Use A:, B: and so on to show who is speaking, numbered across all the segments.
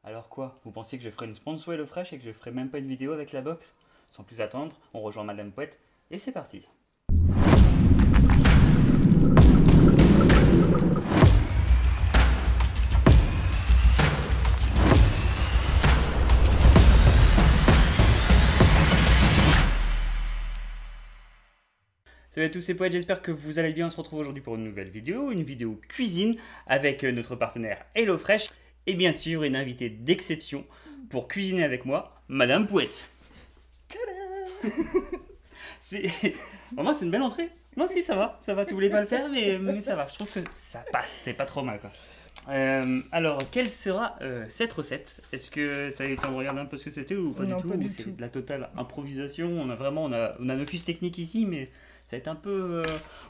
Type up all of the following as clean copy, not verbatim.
A: Alors quoi? Vous pensiez que je ferais une sponsor HelloFresh et que je ferais même pas une vidéo avec la box? Sans plus attendre, on rejoint Madame Pouette et c'est parti. Salut à tous, c'est Poète, j'espère que vous allez bien. On se retrouve aujourd'hui pour une nouvelle vidéo, une vidéo cuisine avec notre partenaire HelloFresh et bien sûr une invitée d'exception pour cuisiner avec moi, Madame Pouette. C'est... Remarque, c'est une belle entrée. Non, si, ça va, tu voulais pas le faire, mais ça va, je trouve que ça passe, c'est pas trop mal quoi. Alors, quelle sera cette recette? Est-ce que tu as eu le temps de regarder un peu ce que c'était ou pas
B: Non,
A: du tout?
B: pas du
A: C'est
B: tout.
A: de la totale improvisation. On a nos fiches techniques ici, mais ça va être un peu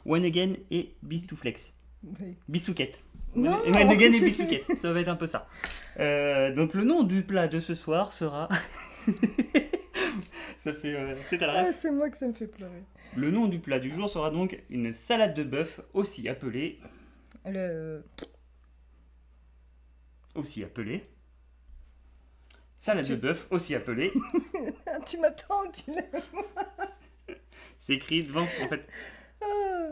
A: one again et bistouflex.
B: Oui.
A: Bistouquette.
B: Non.
A: One again et bistouquette. Ça va être un peu ça. Donc le nom du plat de ce soir sera. Ça fait. C'est à la
B: Ah,
A: ref.
B: c'est moi que ça me fait pleurer.
A: Le nom du plat du jour sera donc une salade de bœuf, aussi appelée.
B: Le...
A: Salade de bœuf, aussi appelée.
B: Ah, tu m'attends, dis-le.
A: C'est écrit devant, en fait.
B: Ah.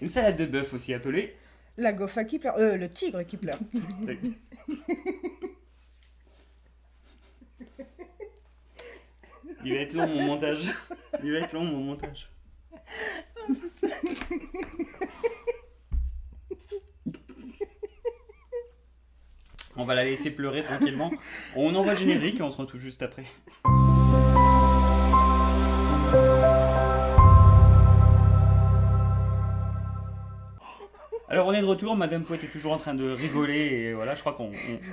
A: Une salade de bœuf, aussi appelée.
B: La goffa qui pleure. Le tigre qui pleure.
A: Il va être long mon montage. Il va être long mon montage. On va la laisser pleurer tranquillement. On envoie le générique et on se retrouve juste après. Alors on est de retour, Madame Pouette est toujours en train de rigoler et voilà, je crois qu'on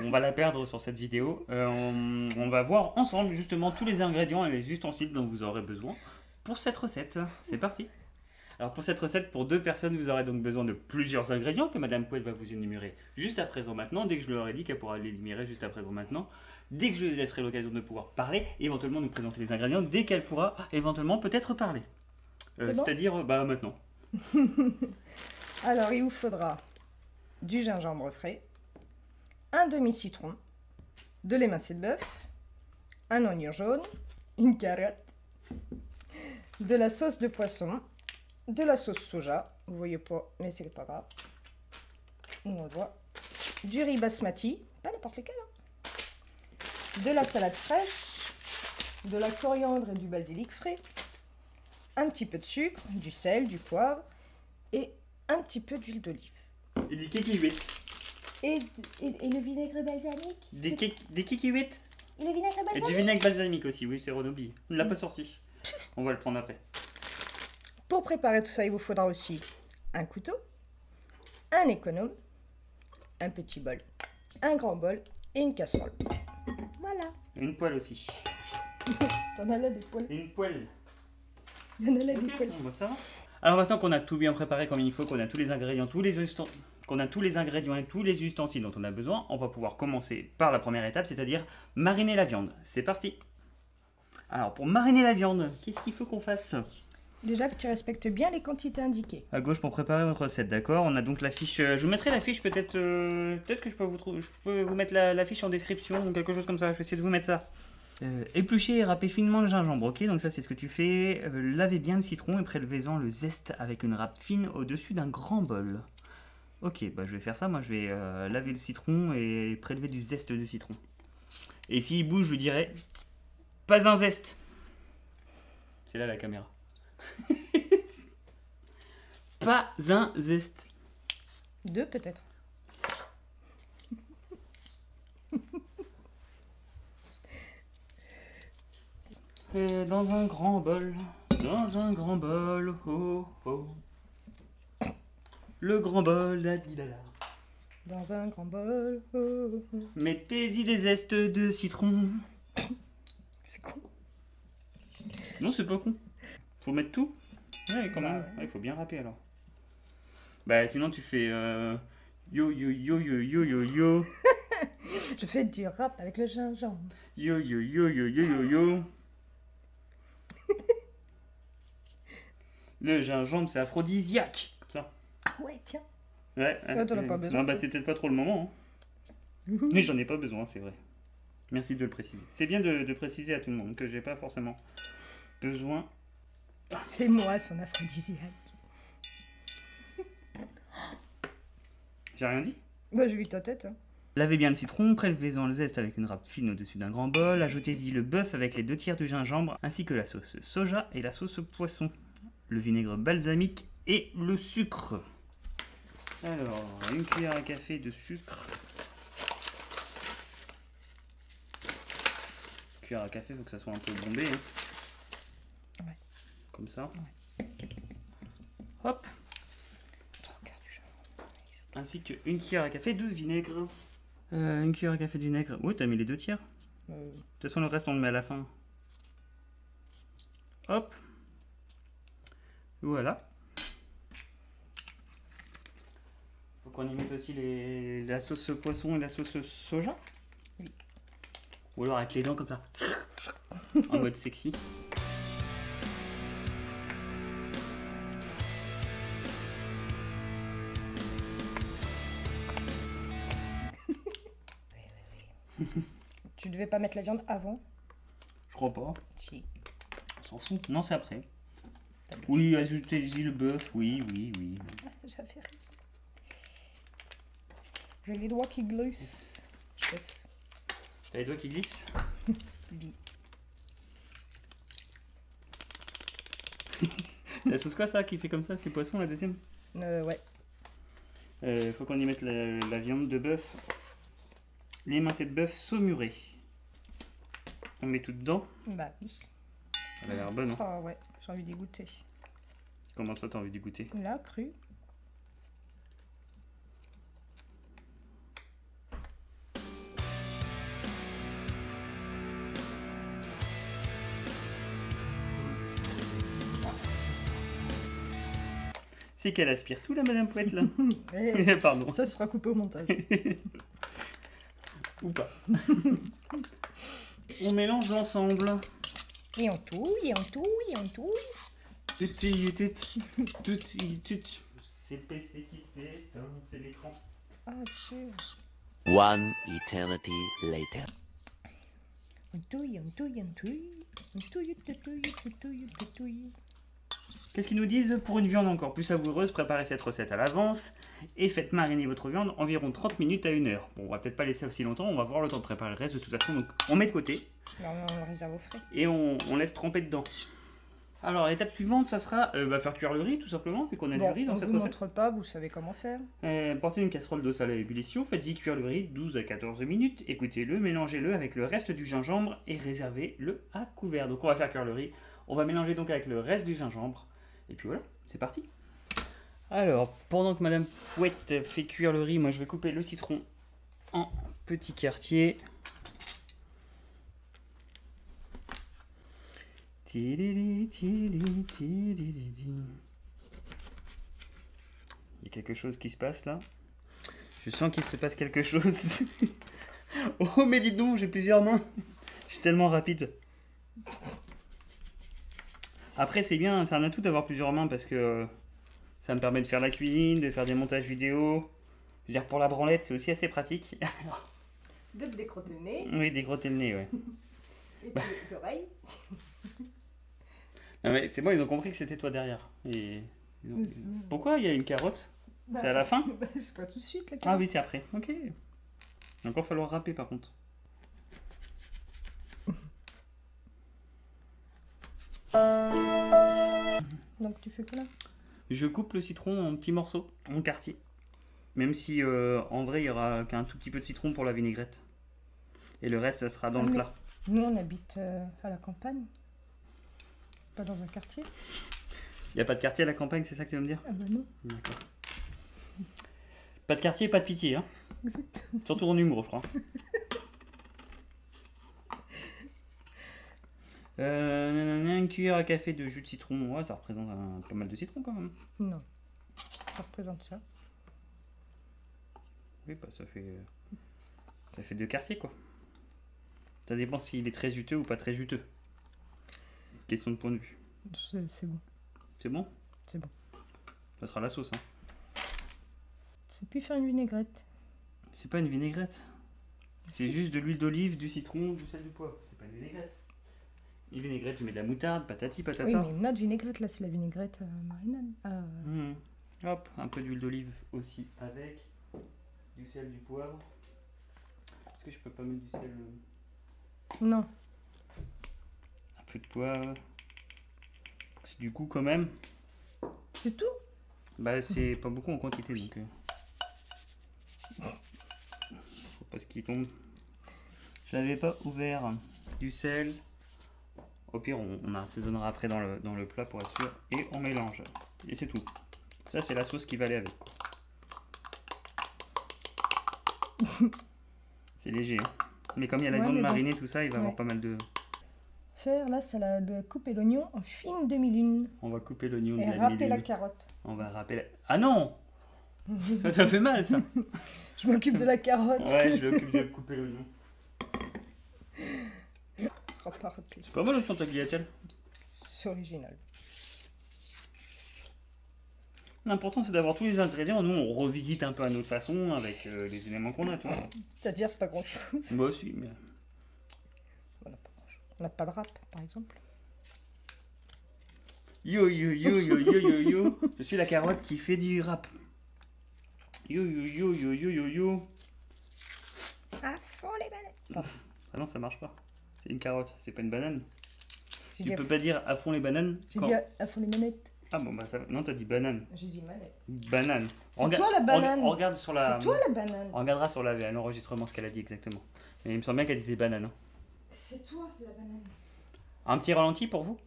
A: va la perdre sur cette vidéo. On va voir ensemble justement tous les ingrédients et les ustensiles dont vous aurez besoin pour cette recette. C'est parti. Alors pour cette recette, pour 2 personnes, vous aurez donc besoin de plusieurs ingrédients que Madame Pouette va vous énumérer juste à présent maintenant, dès que je leur ai dit qu'elle pourra les énumérer juste à présent maintenant, dès que je lui laisserai l'occasion de pouvoir parler, et éventuellement nous présenter les ingrédients, dès qu'elle pourra éventuellement peut-être parler.
B: C'est bon.
A: C'est-à-dire maintenant.
B: Alors, il vous faudra du gingembre frais, un demi-citron, de l'émincé de bœuf, un oignon jaune, une carotte, de la sauce de poisson, de la sauce soja, vous voyez pas, mais c'est pas grave, on le voit, du riz basmati, pas n'importe lequel, hein. De la salade fraîche, de la coriandre et du basilic frais, un petit peu de sucre, du sel, du poivre et un petit peu d'huile d'olive.
A: Et des kikihuit.
B: Et le vinaigre balsamique.
A: Des kikihuit.
B: Et le vinaigre
A: Et
B: balsamique.
A: du vinaigre balsamique aussi, oui, c'est renoublié. On ne l'a pas sorti. On va le prendre après.
B: Pour préparer tout ça, il vous faudra aussi un couteau, un économe, un petit bol, un grand bol et une casserole. Voilà.
A: Une poêle aussi.
B: T'en as là des poils.
A: Une poêle.
B: Il y en a là des
A: Ok,
B: poils.
A: bon, bah, ça va. Alors maintenant qu'on a tout bien préparé comme il faut, qu'on a tous les ingrédients, qu'on a tous les ingrédients et tous les ustensiles dont on a besoin, on va pouvoir commencer par la première étape, c'est-à-dire mariner la viande. C'est parti. Alors pour mariner la viande, qu'est-ce qu'il faut qu'on fasse?
B: Déjà que tu respectes bien les quantités indiquées.
A: À gauche pour préparer votre recette, d'accord? On a donc la fiche. Je vous mettrai la fiche peut-être. Peut-être que je peux vous mettre la fiche en description ou quelque chose comme ça. Je vais essayer de vous mettre ça. Éplucher et râper finement le gingembre, ok? Donc ça c'est ce que tu fais. Lavez bien le citron et prélevez-en le zeste avec une râpe fine au-dessus d'un grand bol. Ok, bah je vais faire ça. Moi je vais laver le citron et prélever du zeste de citron. Et s'il bouge, je lui dirai pas un zeste. C'est là la caméra. Pas un zeste.
B: Deux peut-être.
A: Et dans un grand bol, oh oh. Le grand bol d'Adilala.
B: Dans un grand bol. Oh, oh, oh.
A: Mettez-y des zestes de citron.
B: C'est con.
A: Non, c'est pas con. Faut mettre tout. Ouais, quand même. Ouais, il faut bien râper alors. Bah, sinon tu fais yo yo yo yo yo yo yo.
B: Je fais du rap avec le gingembre.
A: Yo yo yo yo yo yo yo. Le gingembre, c'est aphrodisiaque. Comme ça.
B: Ah ouais, tiens.
A: Ouais.
B: Ouais, t'en as pas besoin,
A: Non, bah
B: toi.
A: c'est peut-être pas trop le moment. Hein. Mais j'en ai pas besoin, c'est vrai. Merci de le préciser. C'est bien de préciser à tout le monde que j'ai pas forcément besoin.
B: C'est moi son aphrodisiaque.
A: J'ai rien dit?
B: Bah, j'ai vu ta tête. Hein.
A: Lavez bien le citron, prélevez-en le zeste avec une râpe fine au-dessus d'un grand bol, ajoutez-y le bœuf avec les 2 tiers du gingembre, ainsi que la sauce soja et la sauce poisson, le vinaigre balsamique et le sucre. Alors, une cuillère à café de sucre. Cuillère à café, il faut que ça soit un peu bombé. Hein.
B: Ouais.
A: Comme ça.
B: Ouais.
A: Hop. Ainsi qu'une cuillère à café de vinaigre. Une cuillère à café de vinaigre. Oui, t'as mis les 2 tiers. De toute façon, le reste, on le met à la fin. Hop. Voilà. Faut qu'on y mette aussi la sauce poisson et la sauce soja.
B: Oui.
A: Ou alors avec les dents comme ça. En mode sexy.
B: Tu devais pas mettre la viande avant?
A: Je crois pas.
B: Si.
A: On s'en fout. Non, c'est après. Oui, ajoutez-y le bœuf. Oui.
B: J'avais raison. J'ai les doigts qui glissent. Chef.
A: T'as les doigts qui glissent?
B: Oui.
A: C'est la sauce quoi ça qui fait comme ça? C'est poisson la deuxième?
B: Ouais.
A: Faut qu'on y mette la viande de bœuf. Les émincés de bœuf saumurés. On met tout dedans.
B: Bah oui.
A: Elle a l'air bonne, hein?
B: Oh ouais, j'ai envie d'y goûter.
A: Comment ça, t'as envie d'y goûter?
B: Là, cru.
A: C'est qu'elle aspire tout, la Madame Pouette, là.
B: Eh,
A: Pardon.
B: ça sera coupé au montage.
A: Ou pas. On mélange l'ensemble.
B: Et on touille, et on touille, et on touille.
A: C'est le PC qui s'éteint, c'est l'écran.
B: Ah, sûr.
C: One eternity later.
B: On touille, on touille, on touille. On touille, on touille, on touille, on touille.
A: Qu'est-ce qu'ils nous disent? Pour une viande encore plus savoureuse, préparez cette recette à l'avance et faites mariner votre viande environ 30 minutes à 1 heure. Bon, on va peut-être pas laisser aussi longtemps, on va voir le temps de préparer le reste de toute façon. Donc on met de côté
B: Alors, on le réserve au frais.
A: et on laisse tremper dedans. Alors l'étape suivante, ça sera faire cuire le riz tout simplement, vu qu'on a
B: Bon,
A: du riz dans
B: on
A: cette
B: vous
A: recette.
B: montre pas, vous savez comment faire.
A: Portez une casserole d'eau salée à ébullition, faites-y cuire le riz 12 à 14 minutes, écoutez-le, mélangez-le avec le reste du gingembre et réservez-le à couvert. Donc on va faire cuire le riz, on va mélanger donc avec le reste du gingembre, et puis voilà, c'est parti. Alors, pendant que Madame Pouette fait cuire le riz, moi je vais couper le citron en petits quartiers. Il y a quelque chose qui se passe là. Je sens qu'il se passe quelque chose. Oh mais dites donc, j'ai plusieurs mains. Je suis tellement rapide. Après c'est bien, c'est un atout d'avoir plusieurs mains parce que ça me permet de faire la cuisine, de faire des montages vidéo. Je veux dire pour la branlette c'est aussi assez pratique.
B: De te décrotter le nez.
A: Oui, dégrotter le nez, ouais.
B: Et puis les oreilles.
A: Non mais c'est bon, ils ont compris que c'était toi derrière. Pourquoi il y a une carotte? C'est à la fin?
B: C'est pas tout de suite la
A: Ah
B: carotte.
A: oui, c'est après. Ok. Il va encore falloir râper par contre.
B: Donc tu fais quoi là?
A: Je coupe le citron en petits morceaux, en quartiers. Même si en vrai il y aura qu'un tout petit peu de citron pour la vinaigrette. Et le reste ça sera dans le plat.
B: Nous on habite à la campagne. Pas dans un quartier.
A: Il n'y a pas de quartier à la campagne, c'est ça que tu veux me dire?
B: Ah bah non.
A: D'accord. Pas de quartier, pas de pitié. Hein.
B: Exactement.
A: Surtout en humour, je crois. Une cuillère à café de jus de citron. Ouais, ça représente pas mal de citron quand même.
B: Non. Ça représente ça.
A: Oui, bah ça fait 2 quartiers quoi. Ça dépend s'il est très juteux ou pas très juteux. C'est une question de point de vue.
B: C'est bon.
A: C'est bon?
B: C'est bon.
A: Ça sera la sauce. Hein.
B: C'est plus faire une vinaigrette.
A: C'est pas une vinaigrette. C'est juste de l'huile d'olive, du citron, du sel, du poivre. C'est pas une vinaigrette. Une vinaigrette, tu mets de la moutarde, patati patata.
B: Oui, mais notre vinaigrette, là, c'est la vinaigrette marinade.
A: Hop, un peu d'huile d'olive aussi avec. Du sel, du poivre. Est-ce que je peux pas mettre du sel
B: Non.
A: Un peu de poivre. C'est du goût quand même.
B: C'est tout?
A: Bah c'est pas beaucoup en quantité donc. Faut pas ce qui tombe. Je l'avais pas ouvert. Du sel. Au pire on assaisonnera après dans le plat pour être sûr. Et on mélange. Et c'est tout. Ça c'est la sauce qui va aller avec. C'est léger. Hein. Mais comme il y a la viande marinée, tout ça, il va y avoir pas mal de...
B: Faire la salade, couper l'oignon en fines demi-lunes.
A: On va couper l'oignon
B: et râper la carotte.
A: On va râper la... Ah non. ça fait mal ça.
B: Je m'occupe de la carotte.
A: Ouais, je m'occupe de couper l'oignon.
B: Ce sera pas rapide.
A: C'est pas mal aussi en tagliatelle.
B: C'est original.
A: L'important c'est d'avoir tous les ingrédients. Nous on revisite un peu à notre façon avec les éléments qu'on a, tu vois.
B: C'est-à-dire pas grand-chose.
A: Moi aussi, mais...
B: On n'a pas de râpe, par exemple.
A: Yo yo yo yo yo yo yo. Je suis la carotte qui fait du rap. Yo yo yo yo yo yo yo.
B: À fond les bananes.
A: Ah non, ça marche pas. C'est une carotte, c'est pas une banane.
B: Tu
A: peux pas dire à fond les bananes.
B: J'ai dit à fond les manettes.
A: Ah bon bah ça... Non, t'as dit banane.
B: J'ai dit manette.
A: Banane.
B: C'est toi la banane.
A: On regarde sur la...
B: C'est toi la banane.
A: On regardera sur l'enregistrement ce qu'elle a dit exactement. Mais il me semble bien qu'elle disait banane. Hein.
B: C'est toi la banane.
A: Un petit ralenti pour vous?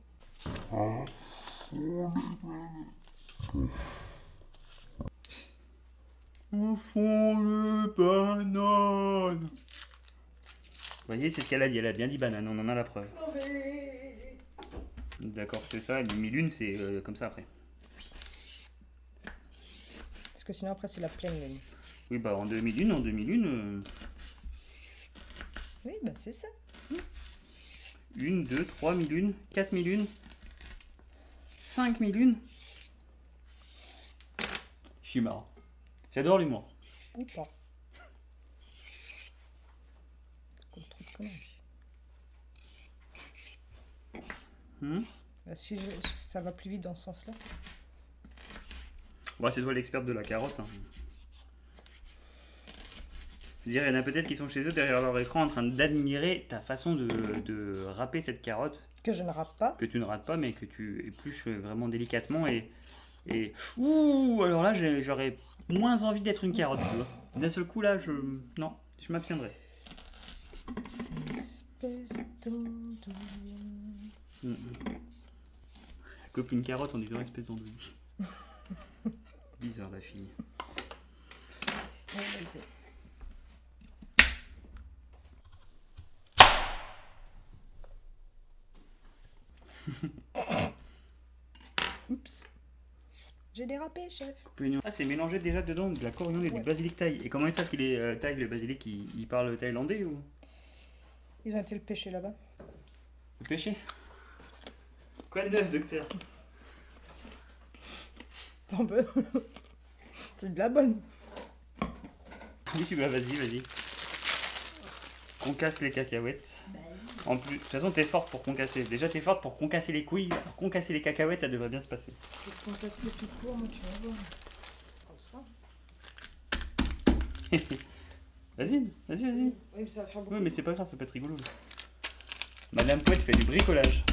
A: Au fond le banane. Vous voyez, c'est ce qu'elle a dit. Elle a bien dit banane. On en a la preuve.
B: Non mais...
A: D'accord, c'est ça. Et demi-lune, c'est comme ça après.
B: Parce que sinon après c'est la pleine lune.
A: Oui, bah en demi-lune...
B: Oui, bah c'est ça.
A: 1, 2, 3 mi-lunes, 4 mi-lunes, 5 mi-lunes. Je suis marrant. J'adore l'humour.
B: Ou pas. Comme trop de conneries. Bah, si ça va plus vite dans ce sens-là.
A: Ouais, c'est toi l'experte de la carotte. Hein. Je veux dire, il y en a peut-être qui sont chez eux derrière leur écran en train d'admirer ta façon de râper cette carotte.
B: Que je ne rate pas.
A: Que tu ne rates pas, mais que tu épluches vraiment délicatement. Et... Ouh, alors là, j'aurais moins envie d'être une carotte. D'un seul coup, là, non, je m'abstiendrai.
B: Espèce d'andouille.
A: Elle coupe une carotte en disant espèce d'andouille. Bizarre, la fille.
B: Oups. J'ai dérapé, chef.
A: Ah, c'est mélangé déjà dedans de la coriandre et du basilic thaï. Et comment ils savent qu'il est thaï, le basilic? Il parle thaïlandais ou?
B: Ils ont été le pêcher là-bas.
A: Le pêcher? Quoi de neuf, docteur?
B: T'en veux? C'est de la bonne.
A: Oui, bah vas-y. Concasse les cacahuètes. En plus, de toute façon, t'es forte pour concasser. Déjà, t'es forte pour concasser les couilles. Pour concasser les cacahuètes, ça devrait bien se passer.
B: Pour concasser tout court, moi, tu vas voir. Comme ça.
A: Vas-y.
B: Oui, mais ça va faire beaucoup.
A: Oui, mais c'est pas grave, ça peut être rigolo. Madame Poète fait du bricolage.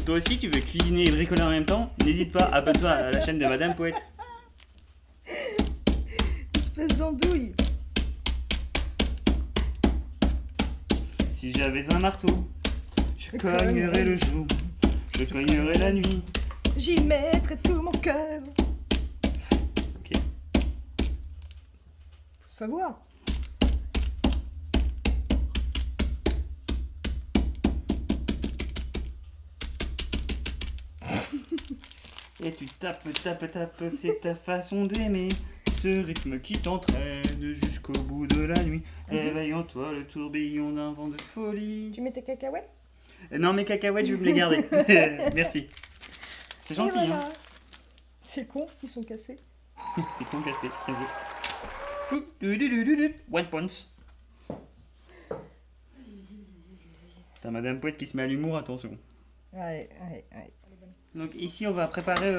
A: Toi aussi, tu veux cuisiner et bricoler en même temps? N'hésite pas, abonne-toi à la chaîne de Madame Poète.
B: Espèce d'andouille.
A: Si j'avais un marteau, je cognerais le jour, je cognerais la nuit.
B: J'y mettrais tout mon cœur.
A: Ok.
B: Faut savoir.
A: Et tu tapes, c'est ta façon d'aimer. Ce rythme qui t'entraîne jusqu'au bout de la nuit. Réveille en toi le tourbillon d'un vent de folie.
B: Tu mets tes cacahuètes?
A: Non, mes cacahuètes, je vais me les garder. Merci. C'est gentil,
B: voilà.
A: hein.
B: C'est con, ils sont cassés.
A: C'est concassé. One punch. T'as Madame Poète qui se met à l'humour, attention.
B: Allez.
A: Donc ici on va préparer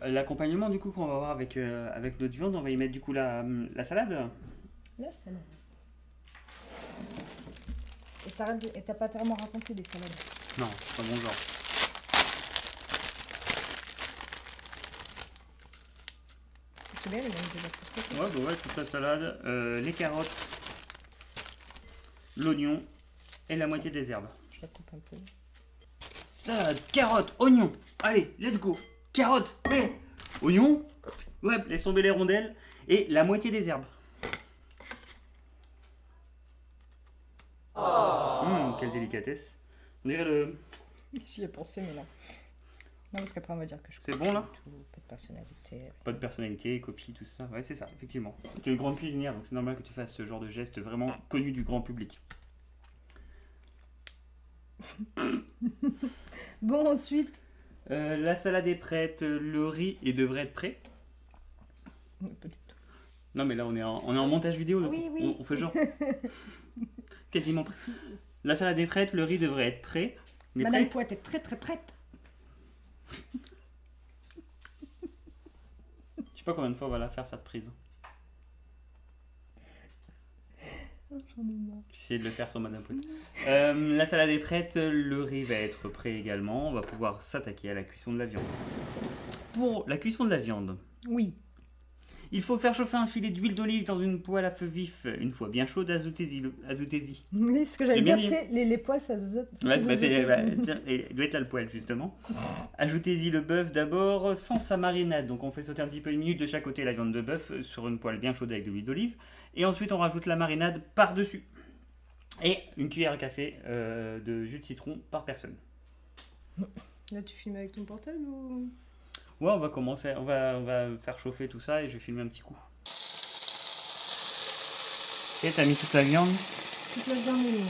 A: l'accompagnement du coup qu'on va avoir avec notre viande. On va y mettre du coup la salade.
B: Là, salade. Et t'as pas tellement raconté des salades.
A: Non, c'est pas mon genre.
B: C'est bien les mêmes de
A: Ouais, bah ouais, toute la salade, les carottes, l'oignon et la moitié des herbes.
B: Je la coupe un peu.
A: Salade, carottes, oignons. Allez, let's go. Carottes, ouais. Oignons, ouais, laisse tomber les rondelles et la moitié des herbes. Quelle délicatesse. On dirait le...
B: J'y ai pensé, mais non. Non, parce qu'après on va dire que je
A: C'est bon là?
B: tout, pas de personnalité.
A: Pas de personnalité, copie, tout ça. Ouais, c'est ça, effectivement. Tu es une grande cuisinière, donc c'est normal que tu fasses ce genre de geste vraiment connu du grand public.
B: Bon, ensuite.
A: La salade est prête, le riz devrait être prêt.
B: Pas du tout.
A: Non, mais là on est en montage vidéo, donc
B: Oui.
A: on fait genre. Quasiment prêt. La salade est prête, le riz devrait être prêt. Il est
B: Madame
A: prêt.
B: Poète est très très prête.
A: Je sais pas combien de fois on va la faire cette prise.
B: J'en ai marre.
A: J'essaie de le faire sur Madame Poète. La salade est prête, le riz va être prêt également. On va pouvoir s'attaquer à la cuisson de la viande. Pour la cuisson de la viande,
B: Oui.
A: il faut faire chauffer un filet d'huile d'olive dans une poêle à feu vif. Une fois bien chaude, ajoutez-y.
B: Oui, ce que j'allais
A: J'ai bien
B: dire,
A: dit.
B: c'est les poils, ça zote.
A: Ouais, tiens, il doit être là le poêle justement. Ajoutez-y le bœuf d'abord sans sa marinade. Donc on fait sauter un petit peu une minute de chaque côté la viande de bœuf sur une poêle bien chaude avec de l'huile d'olive. Et ensuite on rajoute la marinade par-dessus. Et une cuillère à café de jus de citron par personne.
B: Là, tu filmes avec ton portable ou...
A: Ouais, on va commencer, on va faire chauffer tout ça et je vais filmer un petit coup. Et t'as mis toute la viande.
B: Toute la journée.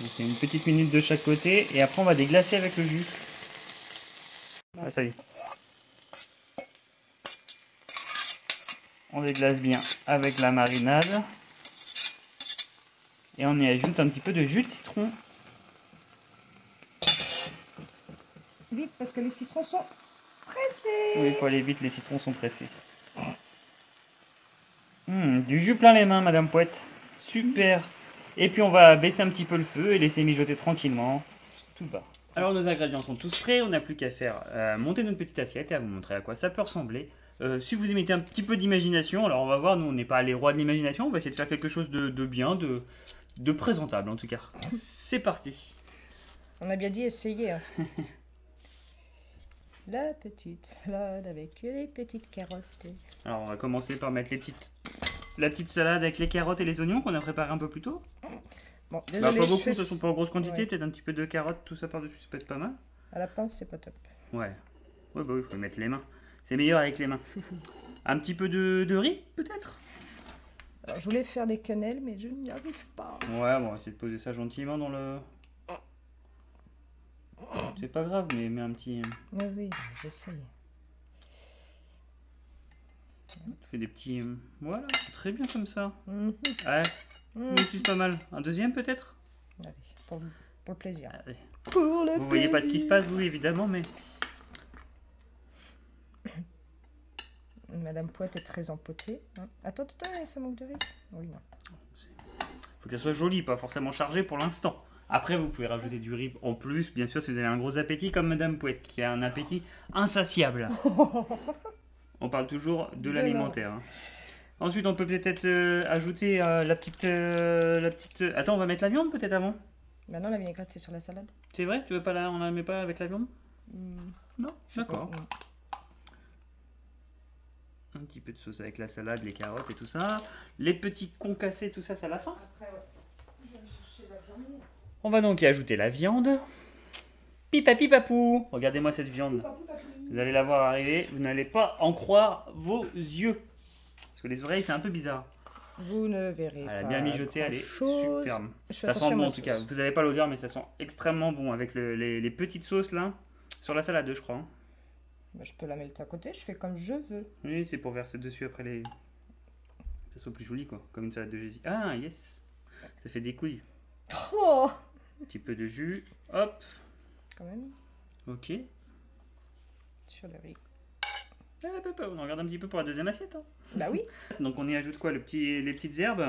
A: On fait une petite minute de chaque côté et après on va déglacer avec le jus. Ah, ça y est. On déglace bien avec la marinade. Et on y ajoute un petit peu de jus de citron.
B: Vite, parce que les citrons sont pressés.
A: Oui, il faut aller vite, les citrons sont pressés. Du jus plein les mains, Madame Poète. Super. Et puis on va baisser un petit peu le feu et laisser mijoter tranquillement tout bas. Alors nos ingrédients sont tous prêts, on n'a plus qu'à faire monter notre petite assiette et à vous montrer à quoi ça peut ressembler. Si vous y mettez un petit peu d'imagination, alors on va voir, nous on n'est pas les rois de l'imagination, on va essayer de faire quelque chose de bien, de présentable en tout cas. C'est parti.
B: On a bien dit essayer. Hein. La petite salade avec les petites carottes.
A: Alors on va commencer par mettre la petite salade avec les carottes et les oignons qu'on a préparé un peu plus tôt.
B: Bon,
A: Bah,
B: désolé,
A: pas
B: je
A: beaucoup,
B: fais...
A: ça sont pas en grosse quantité,
B: Ouais.
A: peut-être un petit peu de carottes, tout ça par-dessus, ça peut être pas mal.
B: À la pince, c'est pas top.
A: Ouais. Ouais, bah oui, il faut mettre les mains. C'est meilleur avec les mains. Un petit peu de riz, peut-être.
B: Alors, je voulais faire des quenelles, mais je n'y arrive pas.
A: Ouais, bon, on va essayer de poser ça gentiment dans le... C'est pas grave, mais mets un petit...
B: Ah oui, j'essaye.
A: C'est des petits... Voilà, c'est très bien comme ça.
B: Mhm.
A: Ouais,
B: Mhm.
A: c'est pas mal. Un deuxième, peut-être.
B: Allez, pour le plaisir.
A: Allez.
B: Pour le
A: Vous voyez pas ce qui se passe, vous, évidemment, mais...
B: Madame Poète est très empotée. Hein. Attends, ça manque de riz. Oui, non.
A: Faut que ça soit joli, pas forcément chargé pour l'instant. Après, vous pouvez rajouter du riz en plus, bien sûr, si vous avez un gros appétit, comme Madame Poète, qui a un appétit insatiable. On parle toujours de l'alimentaire. Hein. Ensuite, on peut peut-être ajouter la petite... Attends, on va mettre la viande peut-être avant.
B: Maintenant, la vinaigrette, c'est sur la salade.
A: C'est vrai? Tu veux pas on la met pas avec la viande? Non, d'accord. Un petit peu de sauce avec la salade, les carottes et tout ça. Les petits concassés, tout ça, c'est à la fin.
B: Après, ouais. Je vais aller chercher la viande.
A: On va donc y ajouter la viande. Pipapi papou. Regardez-moi cette viande. Vous allez la voir arriver. Vous n'allez pas en croire vos yeux. Parce que les oreilles, c'est un peu bizarre.
B: Vous ne verrez
A: Elle a
B: pas
A: bien mijoté, elle est
B: grand-chose.
A: superbe.
B: Je fais
A: Ça
B: attention
A: sent
B: à
A: bon
B: ma
A: en tout cas.
B: sauce.
A: Vous n'avez pas l'odeur, mais ça sent extrêmement bon avec les petites sauces là. Sur la salade, je crois. Hein.
B: Bah, je peux la mettre à côté, je fais comme je veux.
A: Oui, c'est pour verser dessus après les... Ça soit plus joli quoi, comme une salade de gésil. Ah yes. Ça fait des couilles.
B: Oh,
A: Un petit peu de jus. Hop.
B: quand même,
A: Ok.
B: sur le riz.
A: On en regarde un petit peu pour la deuxième assiette. Hein.
B: Bah oui.
A: Donc on y ajoute quoi, les petites herbes.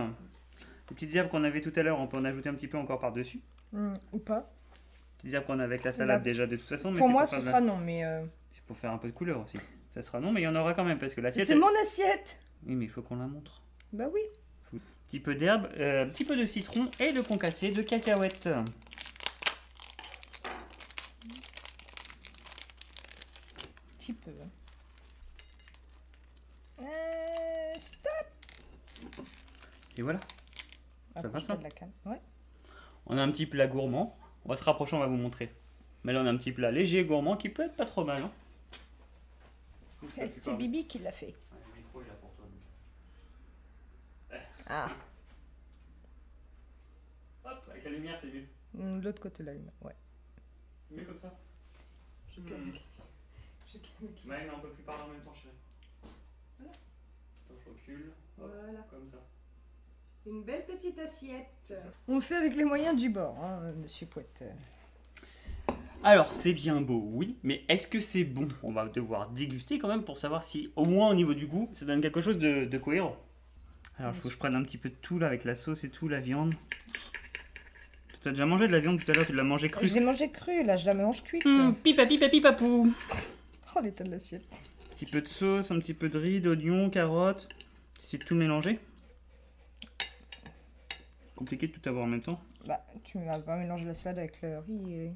A: Les petites herbes qu'on avait tout à l'heure, on peut en ajouter un petit peu encore par-dessus.
B: Ou pas.
A: Petites herbes qu'on a avec la salade
B: Bah,
A: déjà de toute façon. Mais
B: Pour
A: c'est
B: moi,
A: faire
B: ce
A: de la-
B: sera non, mais...
A: C'est pour faire un peu de couleur aussi. Ça sera non, mais il y en aura quand même parce que l'assiette...
B: C'est mon assiette.
A: Oui, mais il faut qu'on la montre.
B: Bah oui.
A: Un petit peu d'herbe, un petit peu de citron et le concassé de cacahuètes.
B: Petit peu. Stop.
A: Et voilà.
B: Ah,
A: Ça va,
B: je
A: ça
B: fais de la canne. Ouais.
A: On a un petit plat gourmand. On va se rapprocher, on va vous montrer. Mais là, on a un petit plat léger gourmand qui peut être pas trop mal. Hein.
B: C'est Bibi qui l'a fait. Ah.
A: Hop, avec la lumière, c'est mieux.
B: De l'autre côté là, ouais.
A: Mieux comme ça.
B: Je te la mets.
A: Ouais, mais on peut plus parler en même temps, chérie.
B: Voilà.
A: Attends, je recule. Hop,
B: Voilà.
A: comme ça.
B: Une belle petite assiette.
A: C'est ça.
B: On fait avec les moyens du bord, hein, Monsieur Pouette.
A: Alors, c'est bien beau, oui, mais est-ce que c'est bon? On va devoir déguster quand même pour savoir si, au moins au niveau du goût, ça donne quelque chose de cohérent. Alors, il faut que je prenne un petit peu de tout là avec la sauce et tout, la viande. Tu as déjà mangé de la viande tout à l'heure, tu l'as mangé crue.
B: Je l'ai mangé cru, là, je la mange cuite.
A: Pipapou.
B: Oh, l'état de l'assiette.
A: Un petit peu de sauce, un petit peu de riz, d'oignon, carottes. C'est tout mélanger. Compliqué de tout avoir en même temps.
B: Bah, tu vas pas mélanger la salade avec le riz.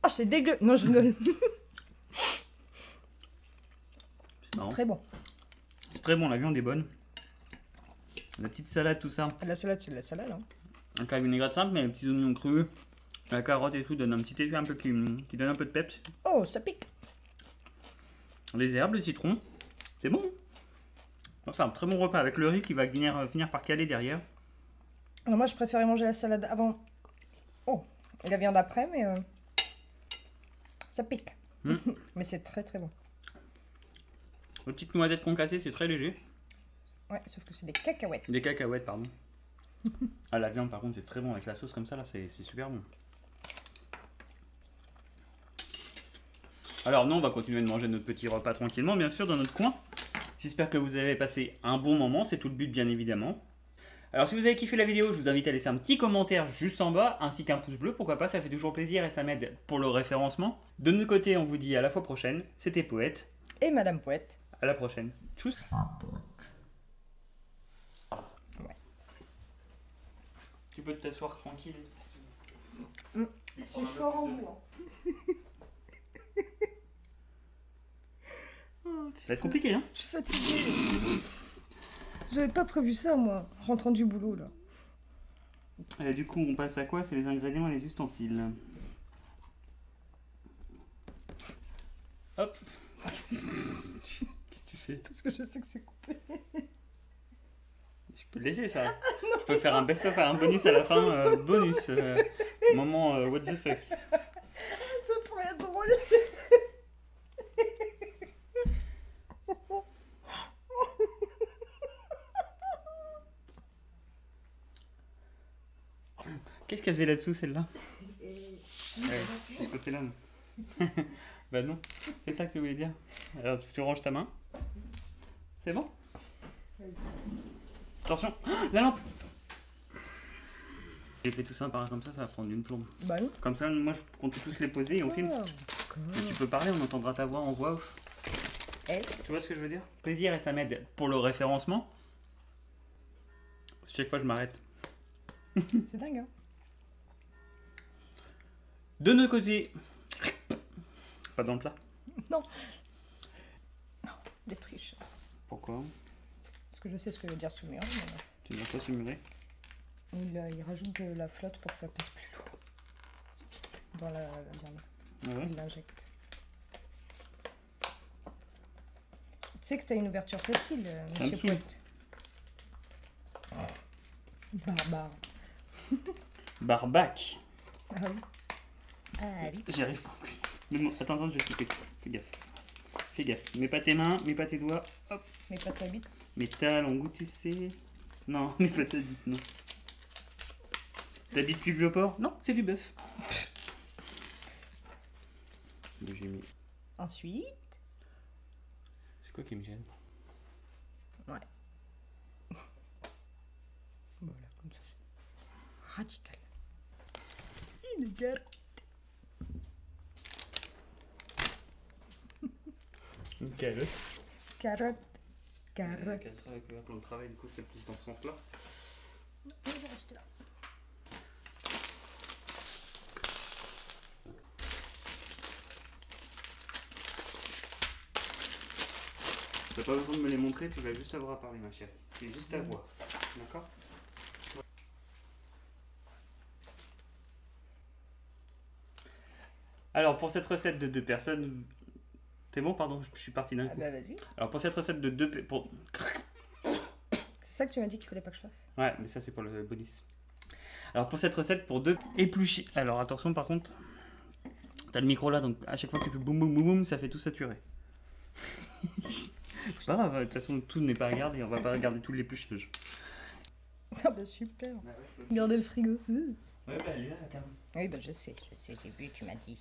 B: Ah, c'est dégueu. Non, je rigole.
A: C'est marrant.
B: Très bon.
A: C'est très bon, la viande est bonne. La petite salade, tout ça.
B: La salade, c'est de la salade. Hein.
A: Un cas vinaigrette simple, mais les petits oignons crus, la carotte et tout donne un petit effet un peu qui donne un peu de peps.
B: Oh, ça pique.
A: Les herbes, le citron, c'est bon. Non, c'est un très bon repas avec le riz qui va finir par caler derrière.
B: Alors moi, je préférais manger la salade avant. Oh, et la viande après, mais ça pique. Mais c'est très très bon.
A: Les petites noisettes concassées, c'est très léger.
B: Ouais, sauf que c'est des cacahuètes.
A: Des cacahuètes, pardon. Ah, la viande, par contre, c'est très bon avec la sauce comme ça, là, c'est super bon. Alors, nous, on va continuer de manger notre petit repas tranquillement, bien sûr, dans notre coin. J'espère que vous avez passé un bon moment, c'est tout le but, bien évidemment. Alors, si vous avez kiffé la vidéo, je vous invite à laisser un petit commentaire juste en bas, ainsi qu'un pouce bleu, pourquoi pas, ça fait toujours plaisir et ça m'aide pour le référencement. De notre côté, on vous dit à la fois prochaine, c'était Poète.
B: Et Madame Pouette.
A: À la prochaine. Tchuss.
B: Ouais.
A: Tu peux t'asseoir tranquille.
B: C'est fort en moi.
A: Ça va être compliqué, hein?
B: Je suis fatiguée. J'avais pas prévu ça, moi, rentrant du boulot, là.
A: Et du coup, on passe à quoi? C'est les ingrédients et les ustensiles. Hop. Qu'est-ce que tu fais?
B: Parce que je sais que c'est coupé.
A: Je peux le laisser, ça. Je peux faire un best-of, un bonus à la fin. Bonus. Moment what the fuck.
B: Ça pourrait être drôle.
A: Qu'est-ce qu'elle faisait là-dessous, celle-là? Ouais, ce côté-là, non. Bah non. C'est ça que tu voulais dire. Alors, tu ranges ta main. C'est bon? Attention. La lampe! J'ai fait tout ça par comme ça va prendre une plombe.
B: Bah non.
A: Comme ça, moi, je compte tous les poser et on filme. Et tu peux parler, on entendra ta voix en voix off.
B: Eh.
A: Tu vois ce que je veux dire? Plaisir et ça m'aide pour le référencement. Chaque fois, je m'arrête.
B: C'est dingue, hein.
A: De notre côté. Pas dans le plat.
B: Non. Non, des triches.
A: Pourquoi?
B: Parce que je sais ce que veut dire soumure.
A: Tu veux pas simuler?
B: Il rajoute de la flotte pour que ça pèse plus lourd. Dans la viande.
A: Ah ouais?
B: Il l'injecte. Tu sais que t'as une ouverture facile,
A: Ça me
B: Monsieur
A: saoule.
B: Pouette. Barbare.
A: Barbac.
B: Ah oui. Allez.
A: J'y arrive pas en plus. Mais bon, attends, je vais couper. Fais gaffe. Fais gaffe. Mets pas tes mains, mets pas tes doigts. Hop.
B: Mais pas ta bite.
A: Mets talons goûtissés. Non, mets pas ta bite, non. Ta bite cuite au porc? Non, c'est du bœuf. J'ai mis.
B: Ensuite.
A: C'est quoi qui me gêne?
B: Ouais. Voilà, comme ça. C'est radical. Une carotte.
A: Une calotte.
B: Carotte.
A: La
B: Carotte.
A: casserole avec le de travail, du coup, c'est plus dans ce sens-là.
B: Je vais rester là.
A: T'as pas besoin de me les montrer, tu vas juste avoir à parler, ma chérie. C'est juste ta voix. D'accord? Alors, pour cette recette de 2 personnes. C'est bon, pardon, je suis parti d'un
B: Ah
A: coup.
B: bah vas-y.
A: Alors, pour cette recette de 2 pour...
B: C'est ça que tu m'as dit qu'il fallait pas que je fasse.
A: Ouais, mais ça, c'est pour le bonus. Alors, pour cette recette, pour 2 épluchés. Alors, attention, par contre, t'as le micro là, donc à chaque fois que tu fais boum boum boum boum, ça fait tout saturer. C'est pas grave, de toute façon, tout n'est pas à garder, on va pas regarder tout l'épluchage.
B: Ah bah super. Regardez le frigo.
A: Ouais, bah, elle est là, la carte.
B: Oui, bah je sais, j'ai vu, tu m'as dit.